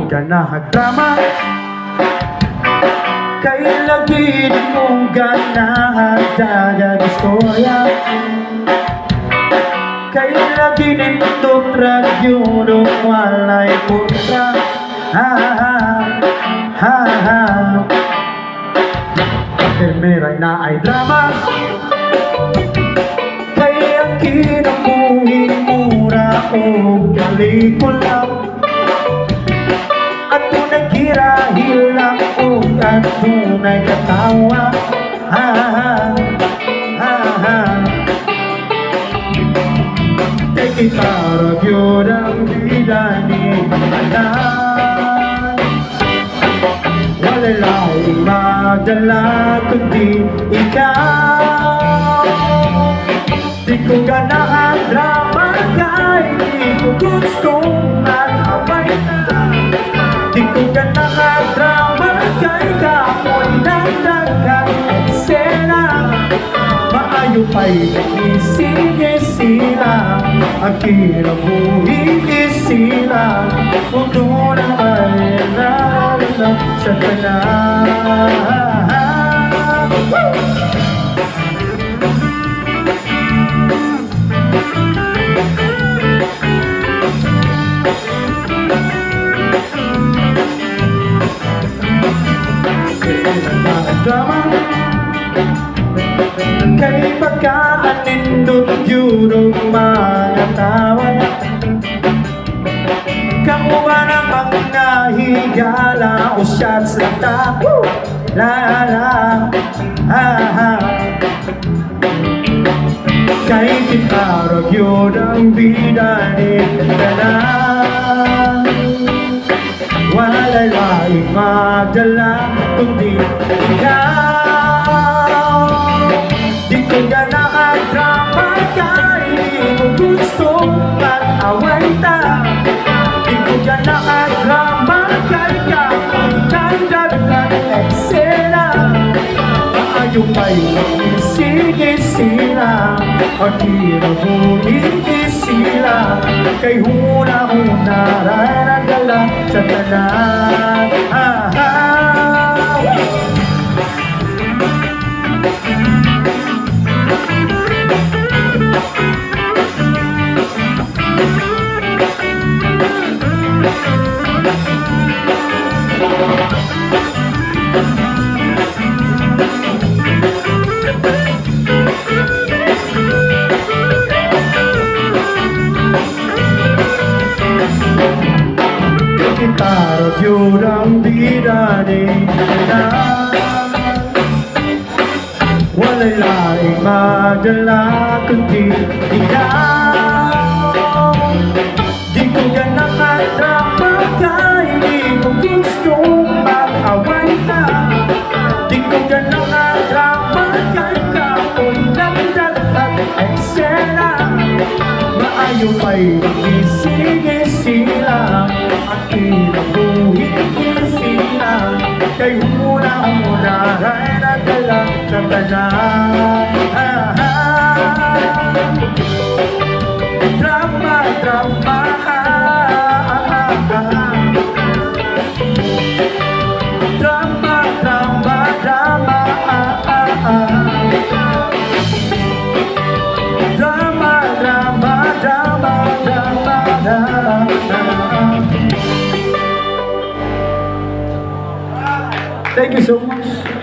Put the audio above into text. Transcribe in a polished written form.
ganahagdrama kay lagi di ko ganahagdagang istorya kay lagi nindot radyo nung walay kontra. Ha ha ha ha meron na ay drama kay ang kinabuhin mura o pelikula at tunay kirahil ako at tunay katawa. Ha ha ha ha kay kitarag yun ang bida ni Anan walalay magdala kundi ikaw. Di ko ganahan drama kay di ko gustong mag-away na. Di ko ganahan drama kay kapoy nagdagang eksena. Maayo pa'y ising-isila ang kinabuhin isila mundo na ay nalala sa tanan. Kay pagkaan nindot yun mga tawad kamuha ng mga higala o shots na ta la la ha ha kay kitarag yun ang bida ni Anan walay laing magdala kundi ikaw. Di ko ganahan drama kay di ko gustong mag-away ta. Di ko ganahan drama kay kapoy nagdagang eksena. Maayo pa'y isig-isila ang kinabuhin isila kay huna-huna ray nagdala sa tanan. Ha ha kitarag yun ang bida ni Anan walay laing madala kundi ikaw. Di ko ganahan drama kay di ko gustong mag-away ta. Di ko ganahan drama kay kapoy nagdagang eksena. Maayo pa'y isig-isila at kinabuhin isila kay huna-huna ray nagdala sa tanan. Ha ha drama drama drama drama drama drama drama drama drama. Thank you so much.